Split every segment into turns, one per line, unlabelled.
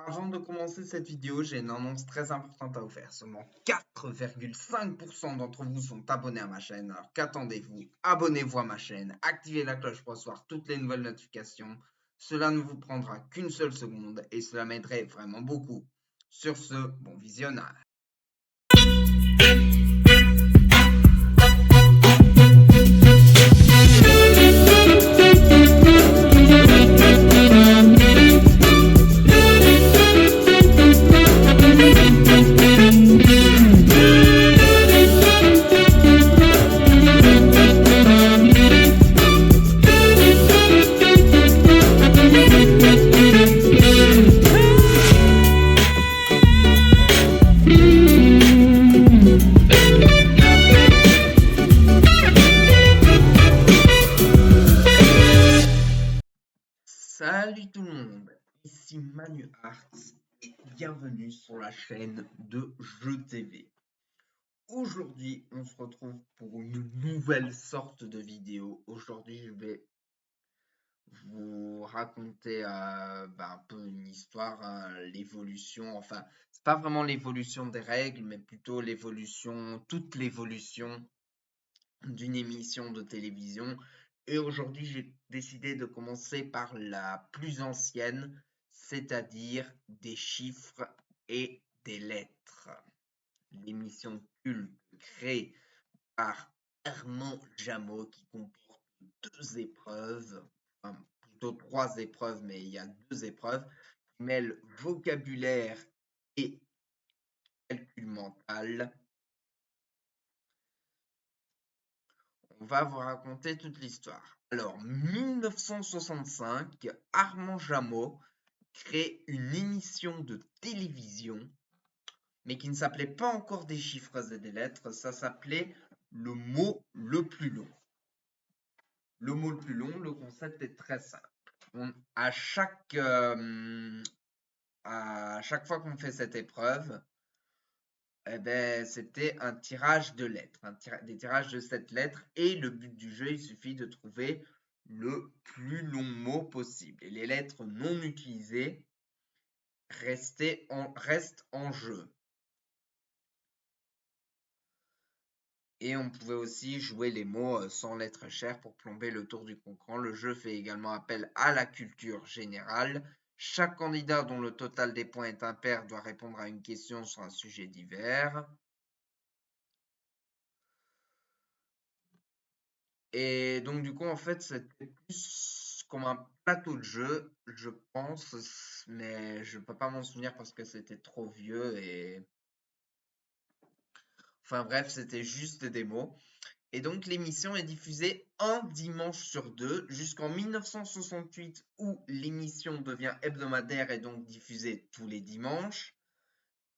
Avant de commencer cette vidéo, j'ai une annonce très importante à vous faire. Seulement 4,5% d'entre vous sont abonnés à ma chaîne. Alors qu'attendez-vous? Abonnez-vous à ma chaîne, activez la cloche pour recevoir toutes les nouvelles notifications. Cela ne vous prendra qu'une seule seconde et cela m'aiderait vraiment beaucoup. Sur ce, bon visionnage. Salut tout le monde, ici Manu Arts et bienvenue sur la chaîne de Jeux TV. Aujourd'hui, on se retrouve pour une nouvelle sorte de vidéo. Aujourd'hui, je vais vous raconter un peu une histoire, hein, l'évolution, enfin, c'est pas vraiment l'évolution des règles, mais plutôt toute l'évolution d'une émission de télévision. Et aujourd'hui, j'ai décidé de commencer par la plus ancienne, c'est-à-dire des chiffres et des lettres. L'émission culte créée par Armand Jameau qui comporte deux épreuves, enfin, plutôt trois épreuves, mais il y a deux épreuves qui mêlent vocabulaire et calcul mental. On va vous raconter toute l'histoire. Alors, 1965, Armand Jameau crée une émission de télévision, mais qui ne s'appelait pas encore des chiffres et des lettres, ça s'appelait le mot le plus long. Le mot le plus long, le concept est très simple. À chaque fois qu'on fait cette épreuve, c'était un tirage de lettres, des tirages de 7 lettres, et le but du jeu, il suffit de trouver le plus long mot possible. Et les lettres non utilisées restent en jeu. Et on pouvait aussi jouer les mots sans lettres chères pour plomber le tour du concours. Le jeu fait également appel à la culture générale. Chaque candidat dont le total des points est impair doit répondre à une question sur un sujet divers. Et donc du coup, en fait, c'était plus comme un plateau de jeu, je pense, mais je peux pas m'en souvenir parce que c'était trop vieux et... Enfin bref, c'était juste des mots. Et donc l'émission est diffusée un dimanche sur deux jusqu'en 1968 où l'émission devient hebdomadaire et donc diffusée tous les dimanches.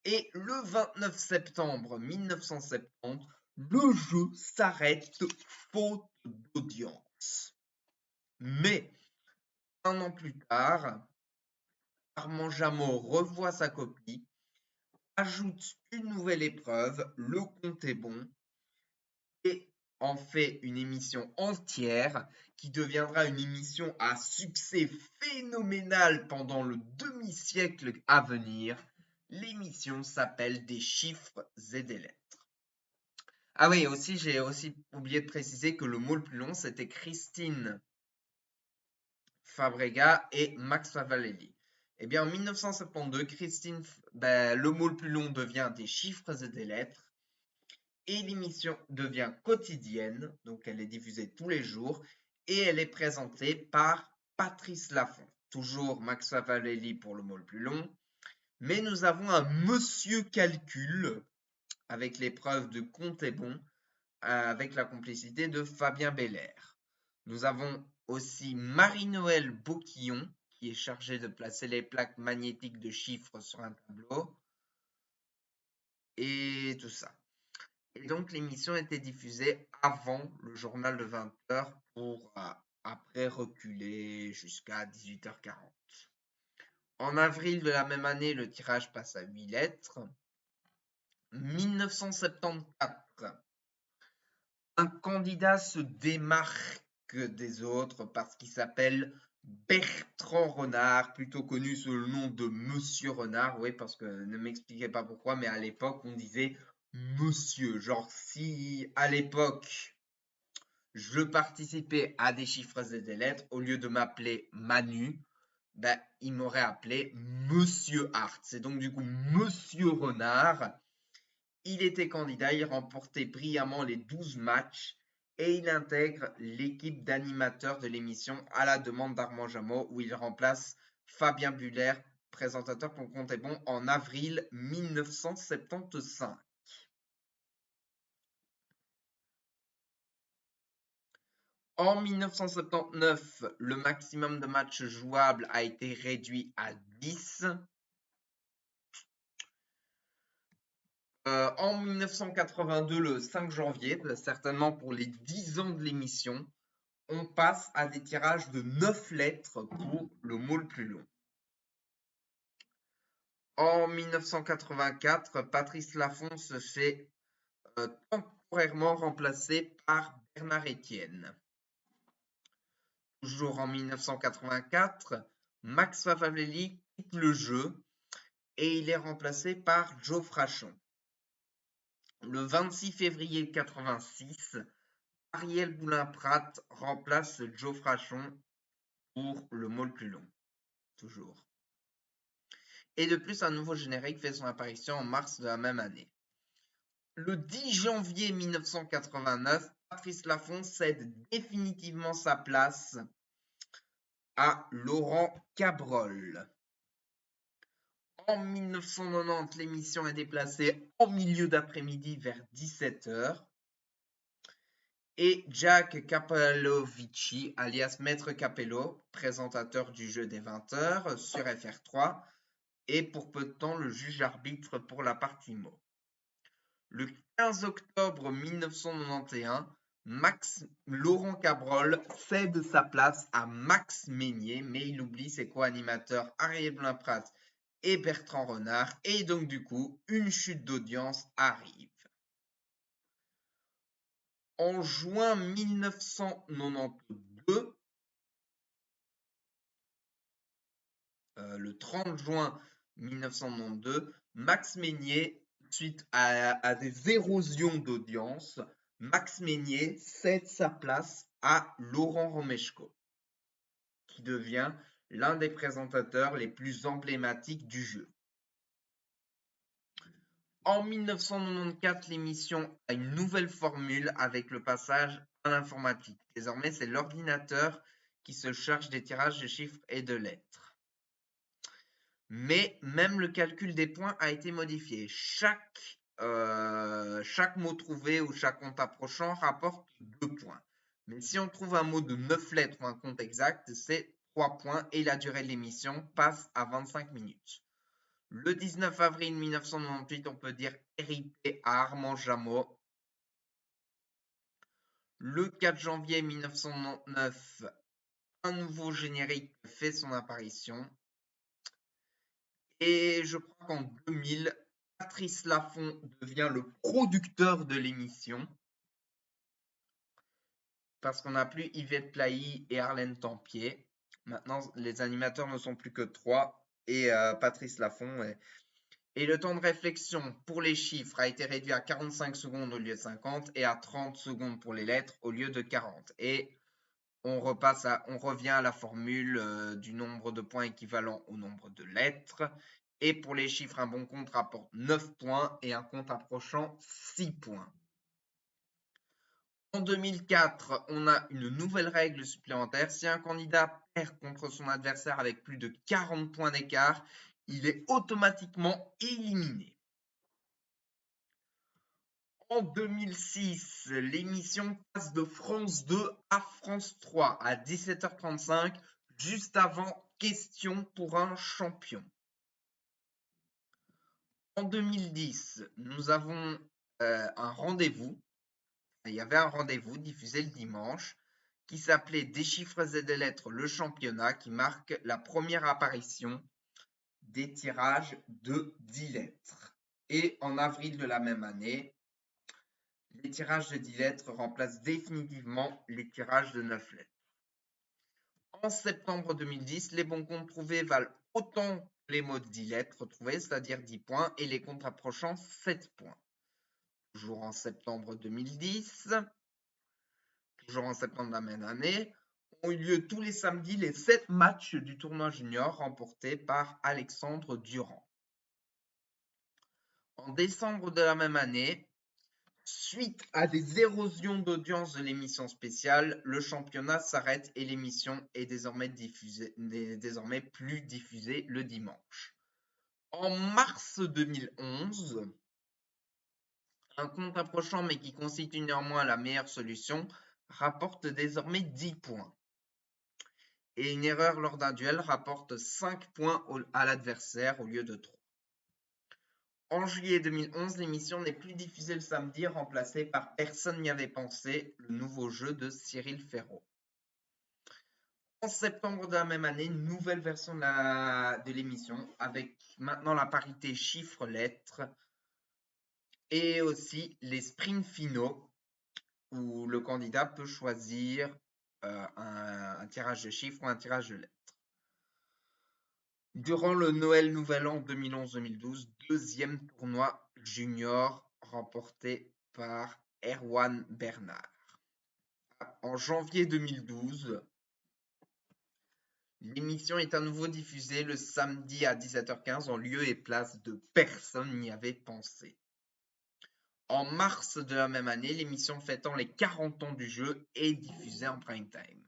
Et le 29 septembre 1970, le jeu s'arrête faute d'audience. Mais un an plus tard, Armand Jameau revoit sa copie, ajoute une nouvelle épreuve, le compte est bon, et en fait une émission entière qui deviendra une émission à succès phénoménal pendant le demi-siècle à venir. L'émission s'appelle Des chiffres et des lettres. Ah oui, aussi j'ai aussi oublié de préciser que le mot le plus long c'était Christine Fabrega et Max Favalelli. Eh bien, en 1972, le mot le plus long devient Des chiffres et des lettres. Et l'émission devient quotidienne, donc elle est diffusée tous les jours, et elle est présentée par Patrice Laffont. Toujours Max Favalelli pour le mot le plus long. Mais nous avons un Monsieur Calcul, avec l'épreuve de Compte est bon, avec la complicité de Fabien Belair. Nous avons aussi Marie-Noël Boquillon, qui est chargée de placer les plaques magnétiques de chiffres sur un tableau. Et tout ça. Et donc l'émission était diffusée avant le journal de 20h pour après reculer jusqu'à 18h40. En avril de la même année, le tirage passe à 8 lettres. 1974, un candidat se démarque des autres parce qu'il s'appelle Bertrand Renard, plutôt connu sous le nom de Monsieur Renard, oui, parce que ne m'expliquez pas pourquoi, mais à l'époque, on disait Monsieur. Genre, si à l'époque, je participais à des chiffres et des lettres, au lieu de m'appeler Manu, ben, il m'aurait appelé Monsieur Hart. C'est donc du coup Monsieur Renard. Il était candidat, il remportait brillamment les 12 matchs et il intègre l'équipe d'animateurs de l'émission à la demande d'Armand Jameau où il remplace Fabien Buller, présentateur pour Compte est bon, en avril 1975. En 1979, le maximum de matchs jouables a été réduit à 10. En 1982, le 5 janvier, certainement pour les 10 ans de l'émission, on passe à des tirages de 9 lettres pour le mot le plus long. En 1984, Patrice Laffont se fait temporairement remplacer par Bernard Etienne. Toujours en 1984, Max Favalelli quitte le jeu et il est remplacé par Joe Frachon. Le 26 février 1986, Ariel Boulin-Prat remplace Joe Frachon pour le mot le plus long. Toujours. Et de plus, un nouveau générique fait son apparition en mars de la même année. Le 10 janvier 1989, Patrice Laffont cède définitivement sa place à Laurent Cabrol. En 1990, l'émission est déplacée en milieu d'après-midi vers 17h. Et Jack Capellovici, alias Maître Capello, présentateur du jeu des 20h sur FR3, est pour peu de temps le juge-arbitre pour la partie mot. Le 15 octobre 1991, Laurent Cabrol cède sa place à Max Meignier, mais il oublie ses co-animateurs Ariel Blin-Prat et Bertrand Renard, et donc du coup, une chute d'audience arrive. En juin 1992, le 30 juin 1992, Max Meignier, suite à des érosions d'audience, Max Meignier cède sa place à Laurent Romeshko, qui devient l'un des présentateurs les plus emblématiques du jeu. En 1994, l'émission a une nouvelle formule avec le passage à l'informatique. Désormais, c'est l'ordinateur qui se charge des tirages de chiffres et de lettres. Mais même le calcul des points a été modifié. Chaque mot trouvé ou chaque compte approchant rapporte 2 points. Mais si on trouve un mot de 9 lettres ou un compte exact, c'est 3 points et la durée de l'émission passe à 25 minutes. Le 19 avril 1998, on peut dire RIP à Armand Jameau. Le 4 janvier 1999, un nouveau générique fait son apparition. Et je crois qu'en 2000, Patrice Laffont devient le producteur de l'émission. Parce qu'on n'a plus Yvette Plahy et Arlène Tempier. Maintenant, les animateurs ne sont plus que 3 et Patrice Laffont. Et le temps de réflexion pour les chiffres a été réduit à 45 secondes au lieu de 50 et à 30 secondes pour les lettres au lieu de 40. Et on revient à la formule du nombre de points équivalent au nombre de lettres. Et pour les chiffres, un bon compte rapporte 9 points et un compte approchant 6 points. En 2004, on a une nouvelle règle supplémentaire. Si un candidat perd contre son adversaire avec plus de 40 points d'écart, il est automatiquement éliminé. En 2006, l'émission passe de France 2 à France 3 à 17h35, juste avant Question pour un champion. En 2010, nous avons un rendez-vous. Il y avait un rendez-vous diffusé le dimanche qui s'appelait Des chiffres et des lettres, le championnat, qui marque la première apparition des tirages de 10 lettres. Et en avril de la même année, les tirages de 10 lettres remplacent définitivement les tirages de 9 lettres. En septembre 2010, les bons comptes trouvés valent autant que les lettres retrouvées, c'est-à-dire 10 points, et les comptes approchant 7 points. Toujours en septembre 2010, toujours en septembre de la même année, ont eu lieu tous les samedis les 7 matchs du tournoi junior remportés par Alexandre Durand. En décembre de la même année, suite à des érosions d'audience de l'émission spéciale, le championnat s'arrête et l'émission est désormais plus diffusée le dimanche. En mars 2011, un compte approchant mais qui constitue néanmoins la meilleure solution rapporte désormais 10 points. Et une erreur lors d'un duel rapporte 5 points à l'adversaire au lieu de 3. En juillet 2011, l'émission n'est plus diffusée le samedi, remplacée par Personne n'y avait pensé, le nouveau jeu de Cyril Ferraud. En septembre de la même année, une nouvelle version de l'émission, avec maintenant la parité chiffres-lettres, et aussi les sprints finaux, où le candidat peut choisir un tirage de chiffres ou un tirage de lettres. Durant le Noël Nouvel An 2011-2012, deuxième tournoi junior remporté par Erwan Bernard. En janvier 2012, l'émission est à nouveau diffusée le samedi à 17h15 en lieu et place de Personne n'y avait pensé. En mars de la même année, l'émission fêtant les 40 ans du jeu est diffusée en prime time.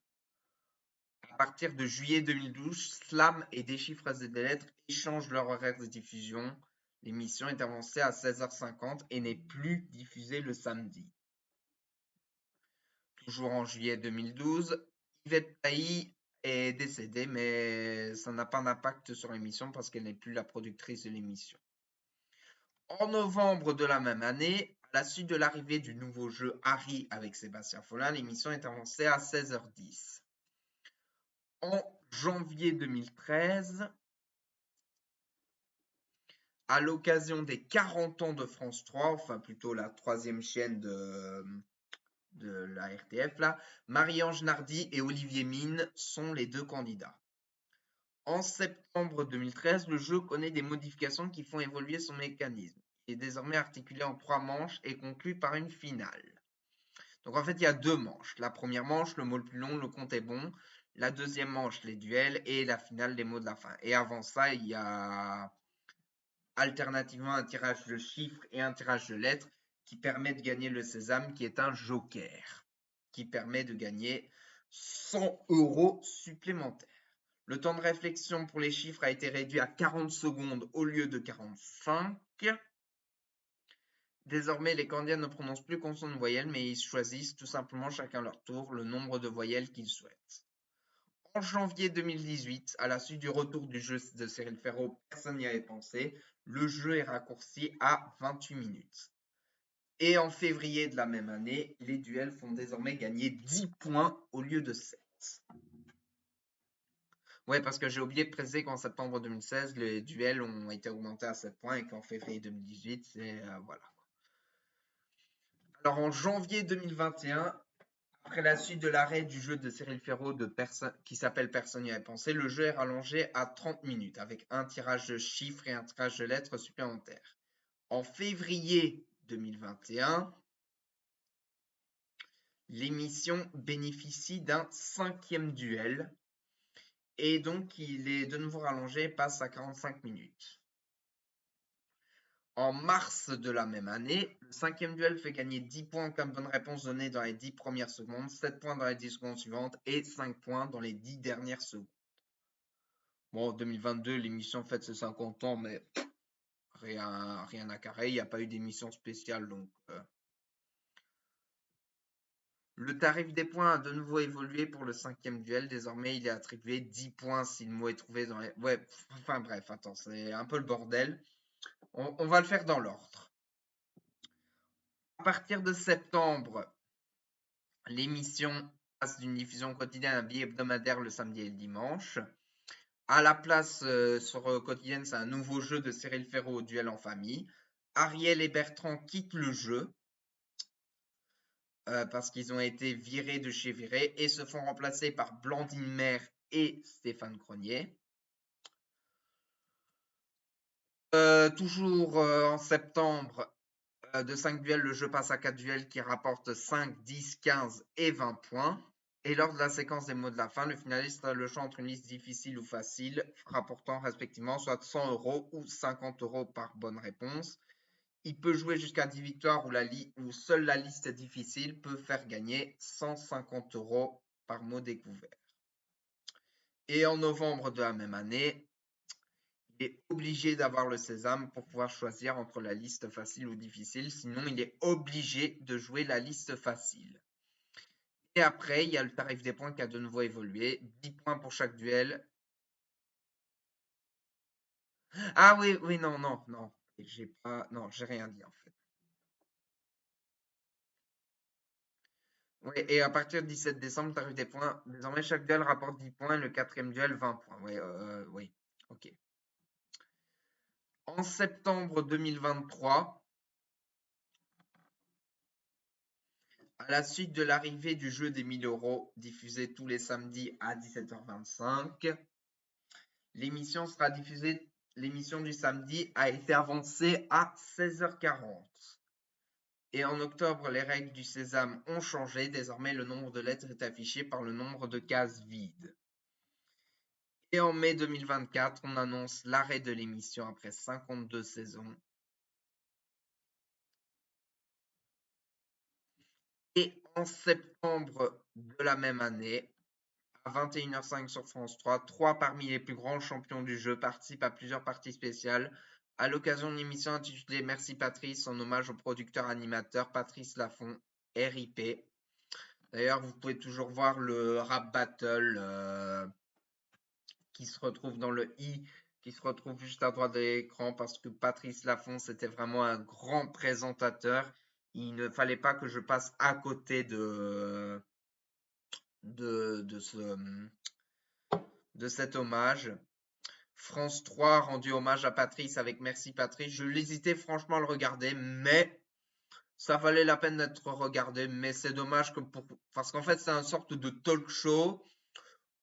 À partir de juillet 2012, Slam et Déchiffres et des lettres échangent leur horaire de diffusion. L'émission est avancée à 16h50 et n'est plus diffusée le samedi. Toujours en juillet 2012, Yvette Tailly est décédée, mais ça n'a pas d'impact sur l'émission parce qu'elle n'est plus la productrice de l'émission. En novembre de la même année, à la suite de l'arrivée du nouveau jeu Harry avec Sébastien Follin, l'émission est avancée à 16h10. En janvier 2013, à l'occasion des 40 ans de France 3, enfin plutôt la troisième chaîne de la RTF, là, Marie-Ange Nardi et Olivier Mine sont les deux candidats. En septembre 2013, le jeu connaît des modifications qui font évoluer son mécanisme. Il est désormais articulé en 3 manches et conclu par une finale. Donc en fait, il y a 2 manches. La première manche, le mot le plus long, le compte est bon. La deuxième manche, les duels. Et la finale, les mots de la fin. Et avant ça, il y a alternativement un tirage de chiffres et un tirage de lettres qui permet de gagner le sésame, qui est un joker, qui permet de gagner 100 € supplémentaires. Le temps de réflexion pour les chiffres a été réduit à 40 secondes au lieu de 45. Désormais, les candidats ne prononcent plus consonnes voyelles, mais ils choisissent tout simplement chacun leur tour le nombre de voyelles qu'ils souhaitent. En janvier 2018, à la suite du retour du jeu de Cyril Ferraud, personne n'y avait pensé, le jeu est raccourci à 28 minutes. Et en février de la même année, les duels font désormais gagner 10 points au lieu de 7. Ouais, parce que j'ai oublié de préciser qu'en septembre 2016, les duels ont été augmentés à 7 points et qu'en février 2018, c'est voilà. Alors en janvier 2021, après la suite de l'arrêt du jeu de Cyril Ferraud qui s'appelle Personne n'y avait pensé, le jeu est rallongé à 30 minutes avec un tirage de chiffres et un tirage de lettres supplémentaires. En février 2021, l'émission bénéficie d'un 5e duel et donc il est de nouveau rallongé et passe à 45 minutes. En mars de la même année, le 5e duel fait gagner 10 points comme bonne réponse donnée dans les 10 premières secondes, 7 points dans les 10 secondes suivantes et 5 points dans les 10 dernières secondes. Bon, en 2022, l'émission fête ses 50 ans, mais rien à carrer, il n'y a pas eu d'émission spéciale, donc... Le tarif des points a de nouveau évolué pour le 5e duel. Désormais, il est attribué 10 points si le mot est trouvé dans les... Ouais, enfin bref, attends, c'est un peu le bordel. On va le faire dans l'ordre. À partir de septembre, l'émission passe d'une diffusion quotidienne à bi-hebdomadaire le samedi et le dimanche. À la place sur quotidienne, c'est un nouveau jeu de Cyril Ferraud au duel en famille. Ariel et Bertrand quittent le jeu parce qu'ils ont été virés de chez Viré et se font remplacer par Blandine Mère et Stéphane Cronier. Toujours en septembre, de 5 duels, le jeu passe à 4 duels qui rapportent 5, 10, 15 et 20 points. Et lors de la séquence des mots de la fin, le finaliste a le choix entre une liste difficile ou facile, rapportant respectivement soit 100 € ou 50 € par bonne réponse. Il peut jouer jusqu'à 10 victoires où seule la liste difficile peut faire gagner 150 € par mot découvert. Et en novembre de la même année, il est obligé d'avoir le sésame pour pouvoir choisir entre la liste facile ou difficile, sinon il est obligé de jouer la liste facile. Et après, il y a le tarif des points qui a de nouveau évolué, 10 points pour chaque duel. Ah oui, oui, non, j'ai rien dit en fait. Oui, et à partir du 17 décembre, tarif des points, désormais chaque duel rapporte 10 points, le quatrième duel 20 points. Oui, ok. En septembre 2023, à la suite de l'arrivée du jeu des 1000 € diffusé tous les samedis à 17h25, l'émission sera diffusée. L'émission du samedi a été avancée à 16h40. Et en octobre, les règles du sésame ont changé. Désormais, le nombre de lettres est affiché par le nombre de cases vides. Et en mai 2024, on annonce l'arrêt de l'émission après 52 saisons. Et en septembre de la même année, à 21h05 sur France 3, 3 parmi les plus grands champions du jeu participent à plusieurs parties spéciales à l'occasion d'une émission intitulée Merci Patrice, en hommage au producteur animateur Patrice Laffont, RIP. D'ailleurs, vous pouvez toujours voir le rap battle qui se retrouve dans le i, qui se retrouve juste à droite de l'écran, parce que Patrice Laffont, c'était vraiment un grand présentateur. Il ne fallait pas que je passe à côté de cet hommage. France 3 rendu hommage à Patrice avec Merci Patrice. Je l'hésitais franchement à le regarder, mais ça valait la peine d'être regardé. Mais c'est dommage parce qu'en fait, c'est une sorte de talk show.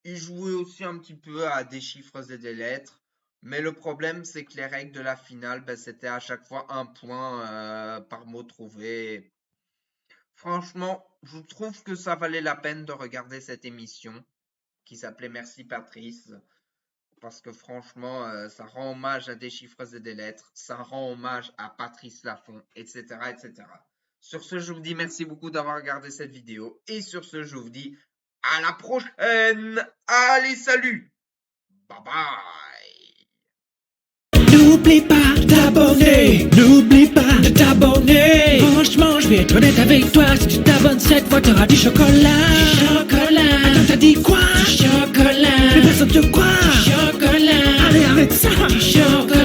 Il jouait aussi un petit peu à des chiffres et des lettres. Mais le problème, c'est que les règles de la finale, c'était à chaque fois un point par mot trouvé. Franchement, je trouve que ça valait la peine de regarder cette émission qui s'appelait Merci Patrice. Parce que franchement, ça rend hommage à des chiffres et des lettres. Ça rend hommage à Patrice Laffont, etc., etc. Sur ce, je vous dis merci beaucoup d'avoir regardé cette vidéo. Et sur ce, je vous dis à la prochaine. Allez, salut. Bye bye.
N'oublie pas de t'abonner. N'oublie pas de t'abonner. Franchement, je vais être honnête avec toi. Si tu t'abonnes cette fois, t'auras du chocolat. Du chocolat. Attends, t'as dit quoi? Du chocolat. Plus personne te croit. Du chocolat. Allez, arrête ça. Du chocolat.